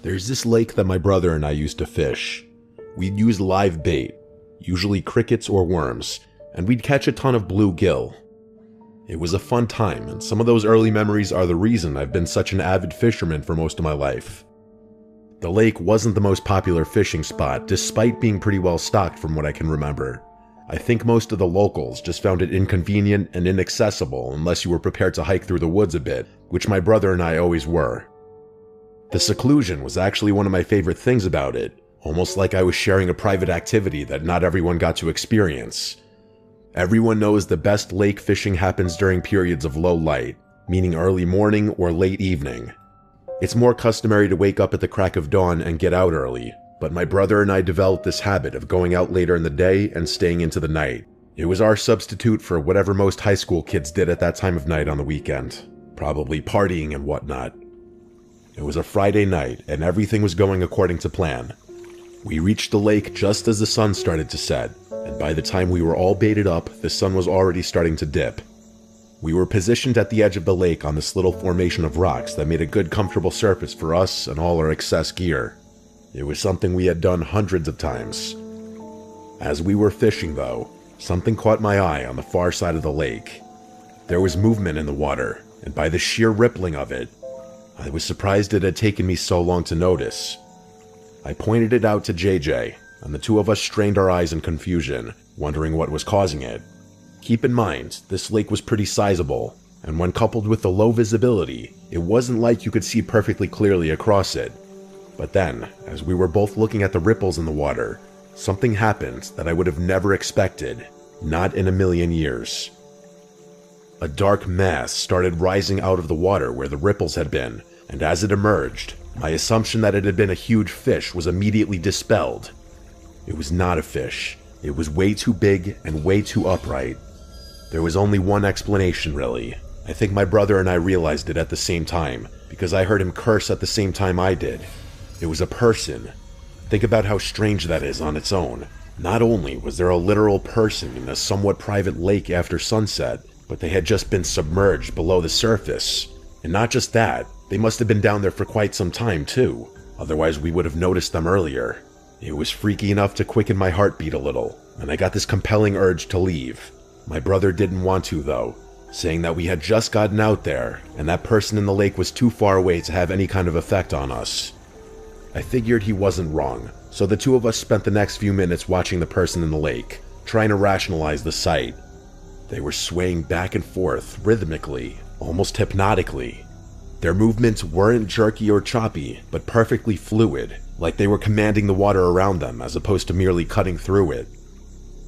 There's this lake that my brother and I used to fish. We'd use live bait, usually crickets or worms, and we'd catch a ton of bluegill. It was a fun time, and some of those early memories are the reason I've been such an avid fisherman for most of my life. The lake wasn't the most popular fishing spot, despite being pretty well stocked from what I can remember. I think most of the locals just found it inconvenient and inaccessible unless you were prepared to hike through the woods a bit, which my brother and I always were. The seclusion was actually one of my favorite things about it, almost like I was sharing a private activity that not everyone got to experience. Everyone knows the best lake fishing happens during periods of low light, meaning early morning or late evening. It's more customary to wake up at the crack of dawn and get out early, but my brother and I developed this habit of going out later in the day and staying into the night. It was our substitute for whatever most high school kids did at that time of night on the weekend, probably partying and whatnot. It was a Friday night, and everything was going according to plan. We reached the lake just as the sun started to set, and by the time we were all baited up, the sun was already starting to dip. We were positioned at the edge of the lake on this little formation of rocks that made a good comfortable surface for us and all our excess gear. It was something we had done hundreds of times. As we were fishing though, something caught my eye on the far side of the lake. There was movement in the water, and by the sheer rippling of it, I was surprised it had taken me so long to notice. I pointed it out to JJ, and the two of us strained our eyes in confusion, wondering what was causing it. Keep in mind, this lake was pretty sizable, and when coupled with the low visibility, it wasn't like you could see perfectly clearly across it. But then, as we were both looking at the ripples in the water, something happened that I would have never expected, not in a million years. A dark mass started rising out of the water where the ripples had been, and as it emerged, my assumption that it had been a huge fish was immediately dispelled. It was not a fish. It was way too big and way too upright. There was only one explanation, really. I think my brother and I realized it at the same time, because I heard him curse at the same time I did. It was a person. Think about how strange that is on its own. Not only was there a literal person in a somewhat private lake after sunset, but they had just been submerged below the surface. And not just that, they must have been down there for quite some time too. Otherwise we would have noticed them earlier. It was freaky enough to quicken my heartbeat a little, and I got this compelling urge to leave. My brother didn't want to though, saying that we had just gotten out there, and that person in the lake was too far away to have any kind of effect on us. I figured he wasn't wrong, so the two of us spent the next few minutes watching the person in the lake, trying to rationalize the sight. They were swaying back and forth, rhythmically, almost hypnotically. Their movements weren't jerky or choppy, but perfectly fluid, like they were commanding the water around them as opposed to merely cutting through it.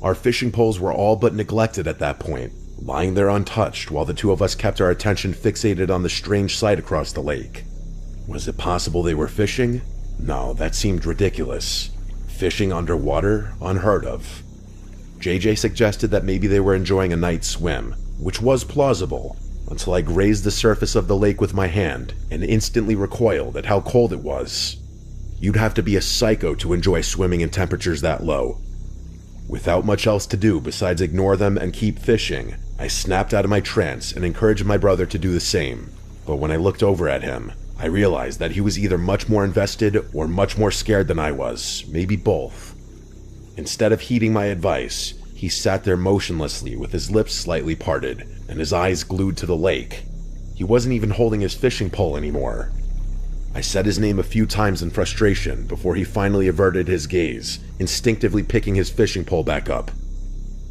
Our fishing poles were all but neglected at that point, lying there untouched while the two of us kept our attention fixated on the strange sight across the lake. Was it possible they were fishing? No, that seemed ridiculous. Fishing underwater? Unheard of. JJ suggested that maybe they were enjoying a night swim, which was plausible, until I grazed the surface of the lake with my hand and instantly recoiled at how cold it was. You'd have to be a psycho to enjoy swimming in temperatures that low. Without much else to do besides ignore them and keep fishing, I snapped out of my trance and encouraged my brother to do the same. But when I looked over at him, I realized that he was either much more invested or much more scared than I was, maybe both. Instead of heeding my advice, he sat there motionlessly with his lips slightly parted and his eyes glued to the lake. He wasn't even holding his fishing pole anymore. I said his name a few times in frustration before he finally averted his gaze, instinctively picking his fishing pole back up.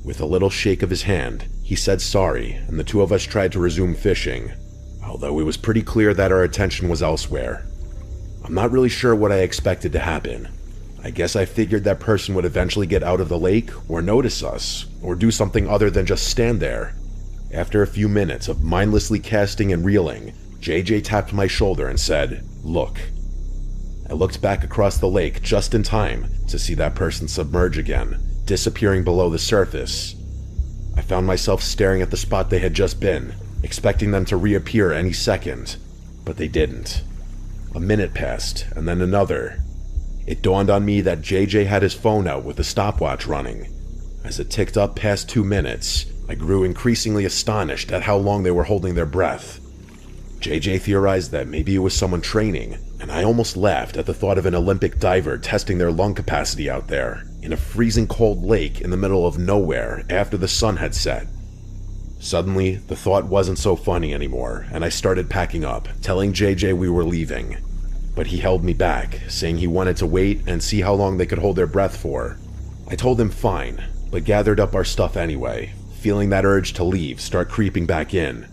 With a little shake of his hand, he said sorry, and the two of us tried to resume fishing, although it was pretty clear that our attention was elsewhere. I'm not really sure what I expected to happen. I guess I figured that person would eventually get out of the lake, or notice us, or do something other than just stand there. After a few minutes of mindlessly casting and reeling, JJ tapped my shoulder and said, "Look." I looked back across the lake just in time to see that person submerge again, disappearing below the surface. I found myself staring at the spot they had just been, expecting them to reappear any second, but they didn't. A minute passed, and then another. It dawned on me that JJ had his phone out with the stopwatch running. As it ticked up past 2 minutes, I grew increasingly astonished at how long they were holding their breath. JJ theorized that maybe it was someone training, and I almost laughed at the thought of an Olympic diver testing their lung capacity out there, in a freezing cold lake in the middle of nowhere after the sun had set. Suddenly, the thought wasn't so funny anymore, and I started packing up, telling JJ we were leaving. But he held me back, saying he wanted to wait and see how long they could hold their breath for. I told him fine, but gathered up our stuff anyway, feeling that urge to leave start creeping back in.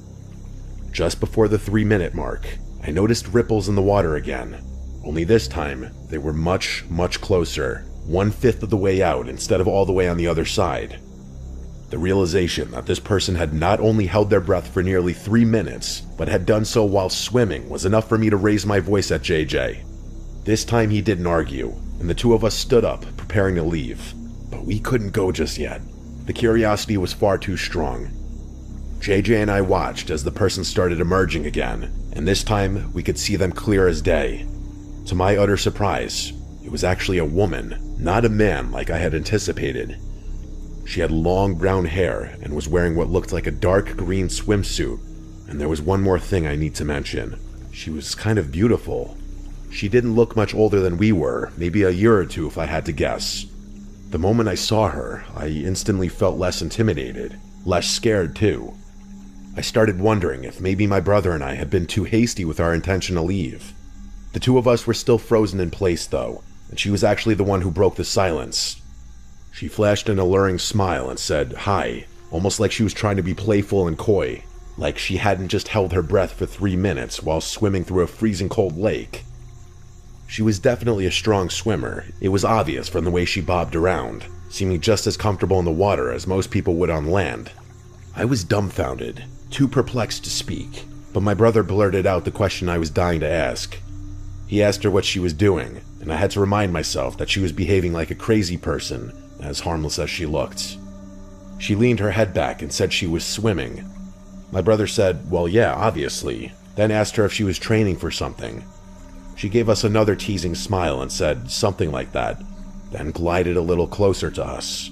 Just before the 3-minute mark, I noticed ripples in the water again, only this time they were much, much closer, 1/5 of the way out instead of all the way on the other side. The realization that this person had not only held their breath for nearly 3 minutes, but had done so while swimming was enough for me to raise my voice at JJ. This time he didn't argue, and the two of us stood up, preparing to leave. But we couldn't go just yet. The curiosity was far too strong. JJ and I watched as the person started emerging again, and this time we could see them clear as day. To my utter surprise, it was actually a woman, not a man like I had anticipated. She had long brown hair and was wearing what looked like a dark green swimsuit, and there was one more thing I need to mention. She was kind of beautiful. She didn't look much older than we were, maybe a year or two if I had to guess. The moment I saw her, I instantly felt less intimidated, less scared too. I started wondering if maybe my brother and I had been too hasty with our intention to leave. The two of us were still frozen in place though, and she was actually the one who broke the silence. She flashed an alluring smile and said, "Hi," almost like she was trying to be playful and coy, like she hadn't just held her breath for 3 minutes while swimming through a freezing cold lake. She was definitely a strong swimmer. It was obvious from the way she bobbed around, seeming just as comfortable in the water as most people would on land. I was dumbfounded, too perplexed to speak, but my brother blurted out the question I was dying to ask. He asked her what she was doing, and I had to remind myself that she was behaving like a crazy person, as harmless as she looked. She leaned her head back and said she was swimming. My brother said, "Well, yeah, obviously," then asked her if she was training for something. She gave us another teasing smile and said something like that, then glided a little closer to us.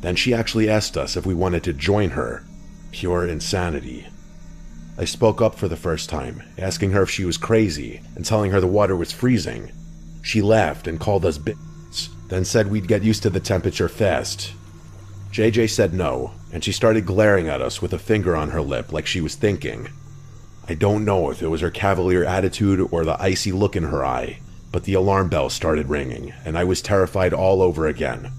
Then she actually asked us if we wanted to join her. Pure insanity. I spoke up for the first time, asking her if she was crazy and telling her the water was freezing. She laughed and called us bitches, then said we'd get used to the temperature fast. JJ said no, and she started glaring at us with a finger on her lip like she was thinking. I don't know if it was her cavalier attitude or the icy look in her eye, but the alarm bell started ringing, and I was terrified all over again.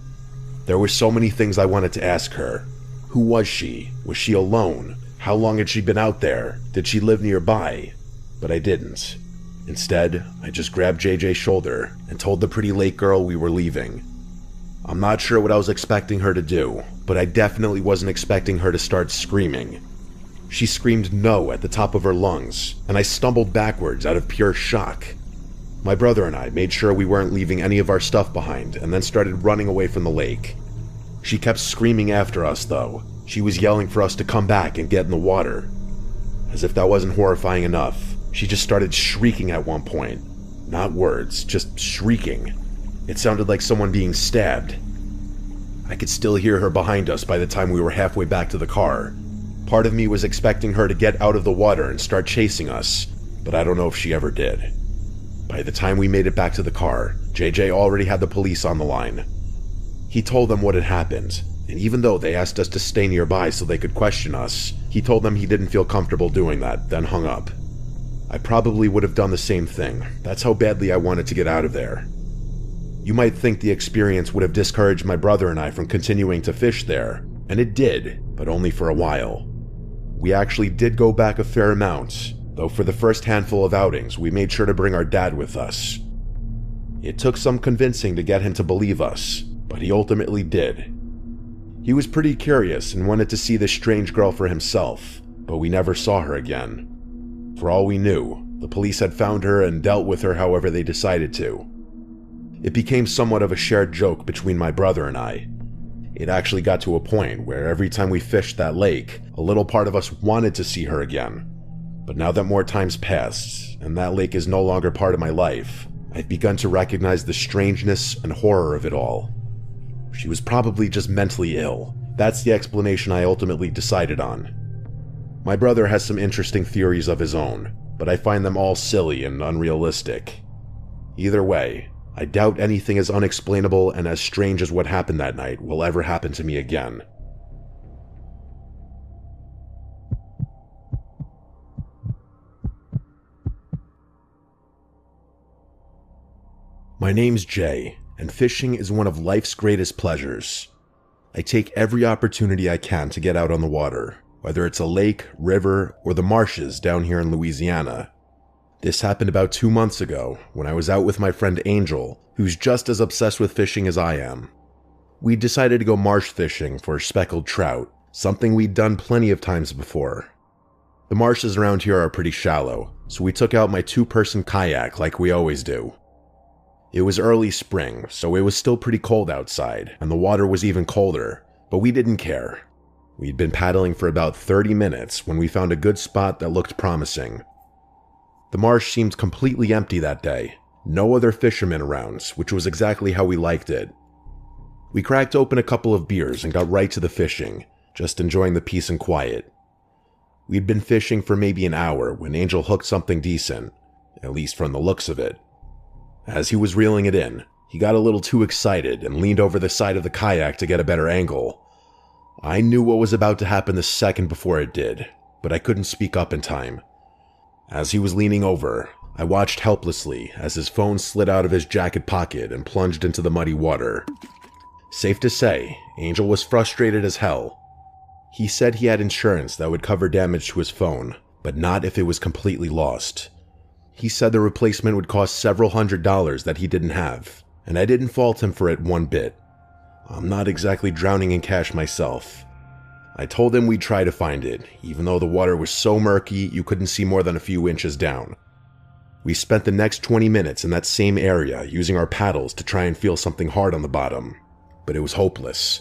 There were so many things I wanted to ask her. Who was she? Was she alone? How long had she been out there? Did she live nearby? But I didn't. Instead, I just grabbed JJ's shoulder and told the pretty lake girl we were leaving. I'm not sure what I was expecting her to do, but I definitely wasn't expecting her to start screaming. She screamed no at the top of her lungs, and I stumbled backwards out of pure shock. My brother and I made sure we weren't leaving any of our stuff behind and then started running away from the lake. She kept screaming after us though. She was yelling for us to come back and get in the water. As if that wasn't horrifying enough, she just started shrieking at one point. Not words, just shrieking. It sounded like someone being stabbed. I could still hear her behind us by the time we were halfway back to the car. Part of me was expecting her to get out of the water and start chasing us, but I don't know if she ever did. By the time we made it back to the car, JJ already had the police on the line. He told them what had happened, and even though they asked us to stay nearby so they could question us, he told them he didn't feel comfortable doing that, then hung up. I probably would have done the same thing. That's how badly I wanted to get out of there. You might think the experience would have discouraged my brother and I from continuing to fish there, and it did, but only for a while. We actually did go back a fair amount, though for the first handful of outings we made sure to bring our dad with us. It took some convincing to get him to believe us, but he ultimately did. He was pretty curious and wanted to see this strange girl for himself, but we never saw her again. For all we knew, the police had found her and dealt with her however they decided to. It became somewhat of a shared joke between my brother and I. It actually got to a point where every time we fished that lake, a little part of us wanted to see her again. But now that more time's passed, and that lake is no longer part of my life, I've begun to recognize the strangeness and horror of it all. She was probably just mentally ill. That's the explanation I ultimately decided on. My brother has some interesting theories of his own, but I find them all silly and unrealistic. Either way, I doubt anything as unexplainable and as strange as what happened that night will ever happen to me again. My name's Jay, and fishing is one of life's greatest pleasures. I take every opportunity I can to get out on the water, whether it's a lake, river, or the marshes down here in Louisiana. This happened about 2 months ago when I was out with my friend Angel, who's just as obsessed with fishing as I am. We decided to go marsh fishing for speckled trout, something we'd done plenty of times before. The marshes around here are pretty shallow, so we took out my 2-person kayak like we always do. It was early spring, so it was still pretty cold outside, and the water was even colder, but we didn't care. We'd been paddling for about 30 minutes when we found a good spot that looked promising. The marsh seemed completely empty that day, no other fishermen around, which was exactly how we liked it. We cracked open a couple of beers and got right to the fishing, just enjoying the peace and quiet. We'd been fishing for maybe an hour when Angel hooked something decent, at least from the looks of it. As he was reeling it in, he got a little too excited and leaned over the side of the kayak to get a better angle. I knew what was about to happen the second before it did, but I couldn't speak up in time. As he was leaning over, I watched helplessly as his phone slid out of his jacket pocket and plunged into the muddy water. Safe to say, Angel was frustrated as hell. He said he had insurance that would cover damage to his phone, but not if it was completely lost. He said the replacement would cost several $100s that he didn't have, and I didn't fault him for it one bit. I'm not exactly drowning in cash myself. I told him we'd try to find it, even though the water was so murky you couldn't see more than a few inches down. We spent the next 20 minutes in that same area using our paddles to try and feel something hard on the bottom, but it was hopeless.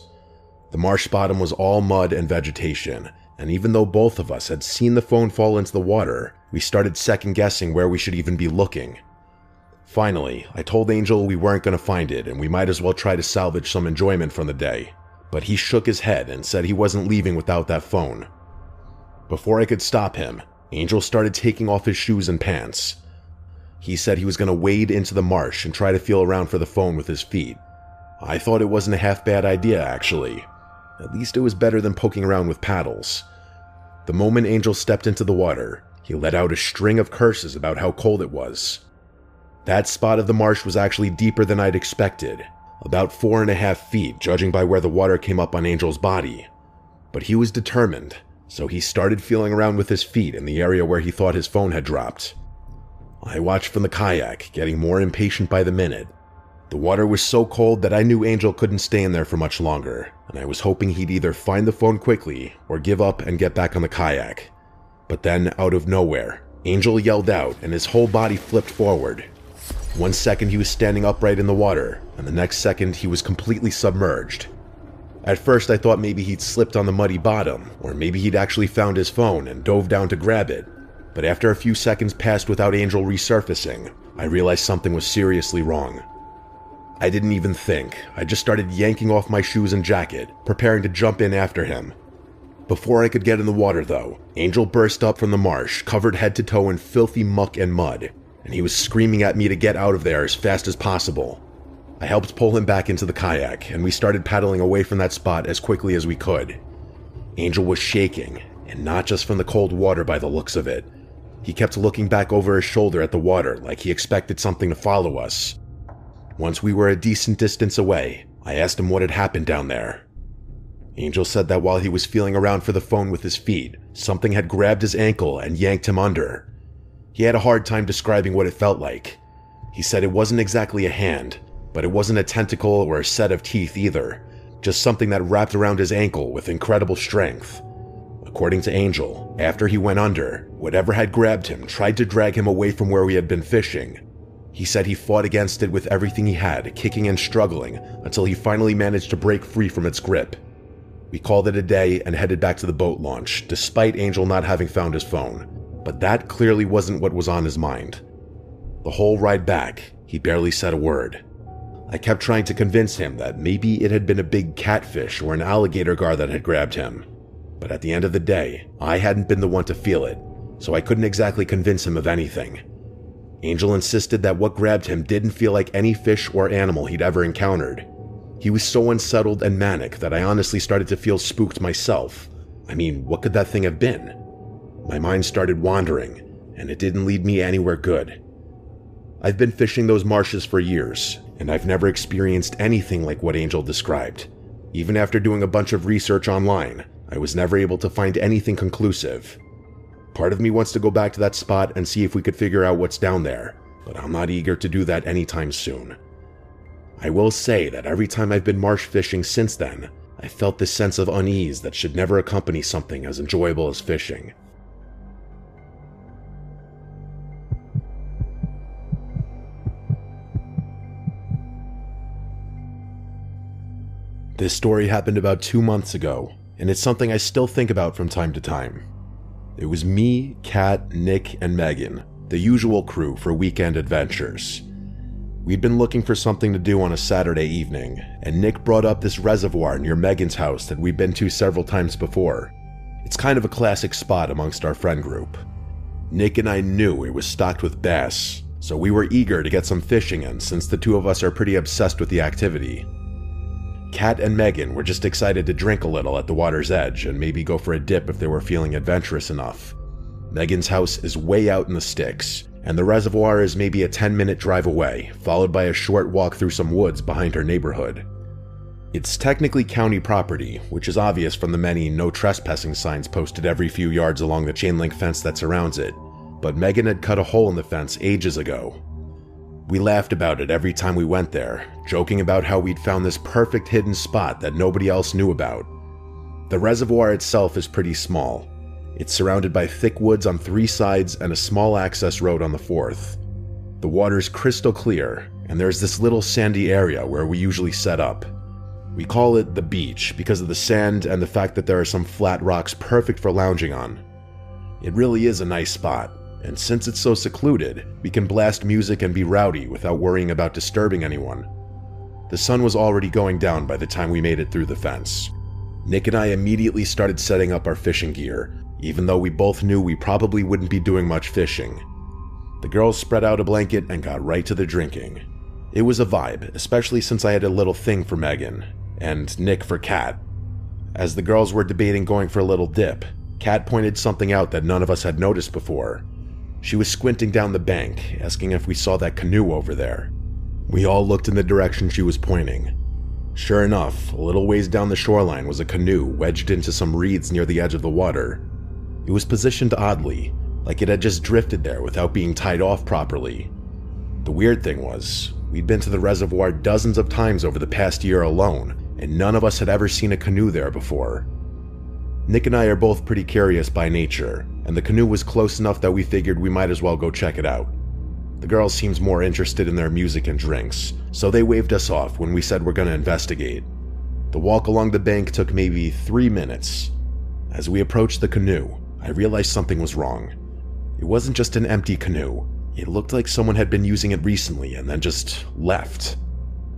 The marsh bottom was all mud and vegetation, and even though both of us had seen the phone fall into the water, we started second-guessing where we should even be looking. Finally, I told Angel we weren't going to find it and we might as well try to salvage some enjoyment from the day, but he shook his head and said he wasn't leaving without that phone. Before I could stop him, Angel started taking off his shoes and pants. He said he was going to wade into the marsh and try to feel around for the phone with his feet. I thought it wasn't a half-bad idea, actually. At least it was better than poking around with paddles. The moment Angel stepped into the water, he let out a string of curses about how cold it was. That spot of the marsh was actually deeper than I'd expected, about 4.5 feet judging by where the water came up on Angel's body. But he was determined, so he started feeling around with his feet in the area where he thought his phone had dropped. I watched from the kayak, getting more impatient by the minute. The water was so cold that I knew Angel couldn't stay in there for much longer, and I was hoping he'd either find the phone quickly or give up and get back on the kayak. But then, out of nowhere, Angel yelled out and his whole body flipped forward. 1 second he was standing upright in the water, and the next second he was completely submerged. At first I thought maybe he'd slipped on the muddy bottom, or maybe he'd actually found his phone and dove down to grab it. But after a few seconds passed without Angel resurfacing, I realized something was seriously wrong. I didn't even think. I just started yanking off my shoes and jacket, preparing to jump in after him. Before I could get in the water, though, Angel burst up from the marsh, covered head to toe in filthy muck and mud, and he was screaming at me to get out of there as fast as possible. I helped pull him back into the kayak, and we started paddling away from that spot as quickly as we could. Angel was shaking, and not just from the cold water by the looks of it. He kept looking back over his shoulder at the water like he expected something to follow us. Once we were a decent distance away, I asked him what had happened down there. Angel said that while he was feeling around for the phone with his feet, something had grabbed his ankle and yanked him under. He had a hard time describing what it felt like. He said it wasn't exactly a hand, but it wasn't a tentacle or a set of teeth either, just something that wrapped around his ankle with incredible strength. According to Angel, after he went under, whatever had grabbed him tried to drag him away from where we had been fishing. He said he fought against it with everything he had, kicking and struggling, until he finally managed to break free from its grip. We called it a day and headed back to the boat launch, despite Angel not having found his phone. But that clearly wasn't what was on his mind. The whole ride back, He barely said a word. I kept trying to convince him that maybe it had been a big catfish or an alligator gar that had grabbed him. But at the end of the day, I hadn't been the one to feel it, so I couldn't exactly convince him of anything. Angel insisted that what grabbed him didn't feel like any fish or animal he'd ever encountered. He was so unsettled and manic that I honestly started to feel spooked myself. I mean, what could that thing have been? My mind started wandering, and it didn't lead me anywhere good. I've been fishing those marshes for years, and I've never experienced anything like what Angel described. Even after doing a bunch of research online, I was never able to find anything conclusive. Part of me wants to go back to that spot and see if we could figure out what's down there, but I'm not eager to do that anytime soon. I will say that every time I've been marsh fishing since then, I felt this sense of unease that should never accompany something as enjoyable as fishing. This story happened about 2 months ago, and it's something I still think about from time to time. It was me, Kat, Nick, and Megan, the usual crew for weekend adventures. We'd been looking for something to do on a Saturday evening, and Nick brought up this reservoir near Megan's house that we'd been to several times before. It's kind of a classic spot amongst our friend group. Nick and I knew it was stocked with bass, so we were eager to get some fishing in since the two of us are pretty obsessed with the activity. Kat and Megan were just excited to drink a little at the water's edge and maybe go for a dip if they were feeling adventurous enough. Megan's house is way out in the sticks, and the reservoir is maybe a 10-minute drive away, followed by a short walk through some woods behind her neighborhood. It's technically county property, which is obvious from the many no trespassing signs posted every few yards along the chain link fence that surrounds it, but Megan had cut a hole in the fence ages ago. We laughed about it every time we went there, joking about how we'd found this perfect hidden spot that nobody else knew about. The reservoir itself is pretty small. It's surrounded by thick woods on 3 sides and a small access road on the 4th. The water's crystal clear, and there's this little sandy area where we usually set up. We call it the beach because of the sand and the fact that there are some flat rocks perfect for lounging on. It really is a nice spot. And since it's so secluded, we can blast music and be rowdy without worrying about disturbing anyone. The sun was already going down by the time we made it through the fence. Nick and I immediately started setting up our fishing gear, even though we both knew we probably wouldn't be doing much fishing. The girls spread out a blanket and got right to the drinking. It was a vibe, especially since I had a little thing for Megan, and Nick for Kat. As the girls were debating going for a little dip, Kat pointed something out that none of us had noticed before. She was squinting down the bank, asking if we saw that canoe over there. We all looked in the direction she was pointing. Sure enough, a little ways down the shoreline was a canoe wedged into some reeds near the edge of the water. It was positioned oddly, like it had just drifted there without being tied off properly. The weird thing was, we'd been to the reservoir dozens of times over the past year alone, and none of us had ever seen a canoe there before. Nick and I are both pretty curious by nature, and the canoe was close enough that we figured we might as well go check it out. The girls seemed more interested in their music and drinks, so they waved us off when we said we're going to investigate. The walk along the bank took maybe 3 minutes. As we approached the canoe, I realized something was wrong. It wasn't just an empty canoe. It looked like someone had been using it recently and then just left.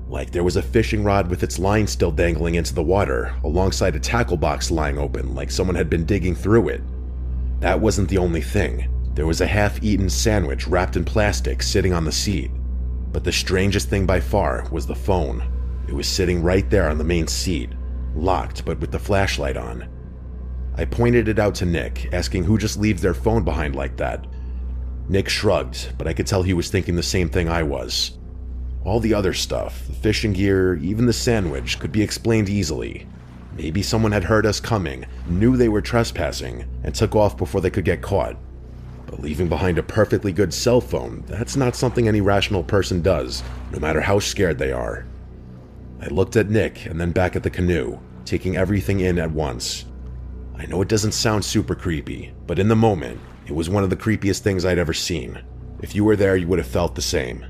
Like there was a fishing rod with its line still dangling into the water, alongside a tackle box lying open like someone had been digging through it. That wasn't the only thing. There was a half-eaten sandwich wrapped in plastic sitting on the seat. But the strangest thing by far was the phone. It was sitting right there on the main seat, locked but with the flashlight on. I pointed it out to Nick, asking who just leaves their phone behind like that. Nick shrugged, but I could tell he was thinking the same thing I was. All the other stuff, the fishing gear, even the sandwich, could be explained easily. Maybe someone had heard us coming, knew they were trespassing, and took off before they could get caught. But leaving behind a perfectly good cell phone, that's not something any rational person does, no matter how scared they are. I looked at Nick and then back at the canoe, taking everything in at once. I know it doesn't sound super creepy, but in the moment, it was one of the creepiest things I'd ever seen. If you were there, you would have felt the same.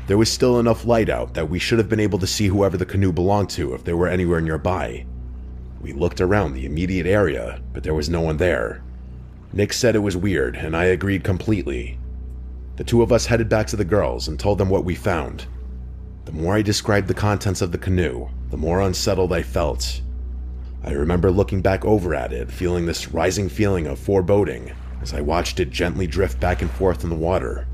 There was still enough light out that we should have been able to see whoever the canoe belonged to if they were anywhere nearby. We looked around the immediate area, but there was no one there. Nick said it was weird, and I agreed completely. The two of us headed back to the girls and told them what we found. The more I described the contents of the canoe, the more unsettled I felt. I remember looking back over at it, feeling this rising feeling of foreboding as I watched it gently drift back and forth in the water.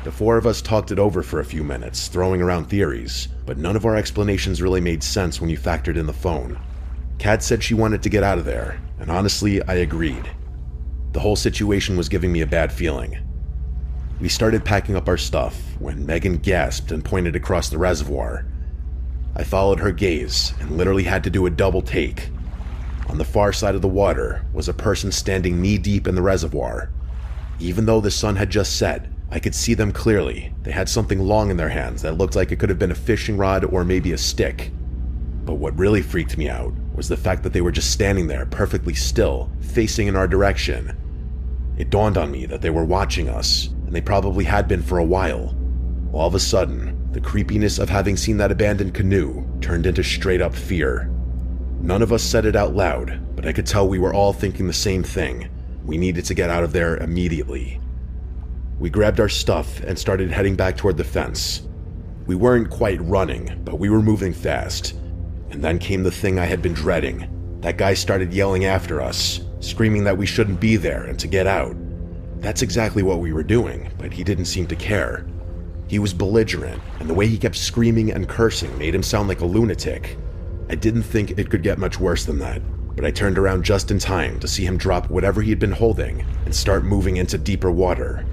The four of us talked it over for a few minutes, throwing around theories, but none of our explanations really made sense when you factored in the phone. Kat said she wanted to get out of there, and honestly, I agreed. The whole situation was giving me a bad feeling. We started packing up our stuff when Megan gasped and pointed across the reservoir. I followed her gaze and literally had to do a double take. On the far side of the water was a person standing knee-deep in the reservoir. Even though the sun had just set, I could see them clearly. They had something long in their hands that looked like it could have been a fishing rod or maybe a stick. But what really freaked me out was the fact that they were just standing there perfectly still, facing in our direction. It dawned on me that they were watching us, and they probably had been for a while. All of a sudden, the creepiness of having seen that abandoned canoe turned into straight-up fear. None of us said it out loud, but I could tell we were all thinking the same thing. We needed to get out of there immediately. We grabbed our stuff and started heading back toward the fence. We weren't quite running, but we were moving fast. And then came the thing I had been dreading. That guy started yelling after us, screaming that we shouldn't be there and to get out. That's exactly what we were doing, but he didn't seem to care. He was belligerent, and the way he kept screaming and cursing made him sound like a lunatic. I didn't think it could get much worse than that, but I turned around just in time to see him drop whatever he had been holding and start moving into deeper water.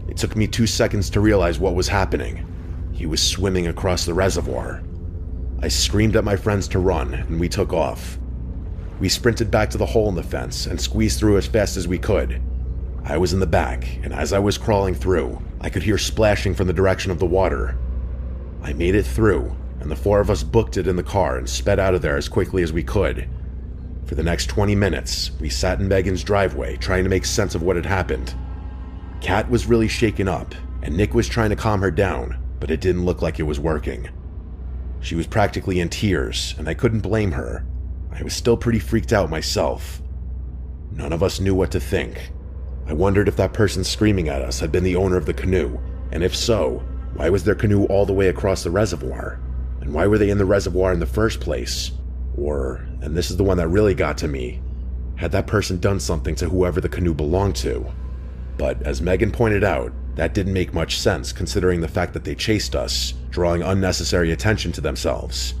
It took me 2 seconds to realize what was happening. He was swimming across the reservoir. I screamed at my friends to run, and we took off. We sprinted back to the hole in the fence and squeezed through as fast as we could. I was in the back, and as I was crawling through, I could hear splashing from the direction of the water. I made it through, and the four of us booked it in the car and sped out of there as quickly as we could. For the next 20 minutes, we sat in Megan's driveway trying to make sense of what had happened. Kat was really shaken up, and Nick was trying to calm her down, but it didn't look like it was working. She was practically in tears, and I couldn't blame her. I was still pretty freaked out myself. None of us knew what to think. I wondered if that person screaming at us had been the owner of the canoe, and if so, why was their canoe all the way across the reservoir? And why were they in the reservoir in the first place? Or, and this is the one that really got to me, had that person done something to whoever the canoe belonged to? But as Megan pointed out, that didn't make much sense considering the fact that they chased us, drawing unnecessary attention to themselves.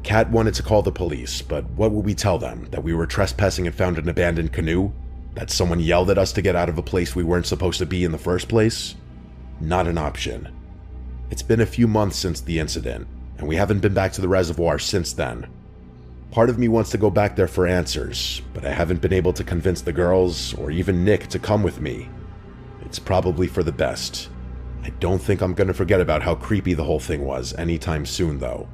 Kat wanted to call the police, but what would we tell them? That we were trespassing and found an abandoned canoe? That someone yelled at us to get out of a place we weren't supposed to be in the first place? Not an option. It's been a few months since the incident, and we haven't been back to the reservoir since then. Part of me wants to go back there for answers, but I haven't been able to convince the girls, or even Nick, to come with me. It's probably for the best. I don't think I'm gonna forget about how creepy the whole thing was anytime soon, though.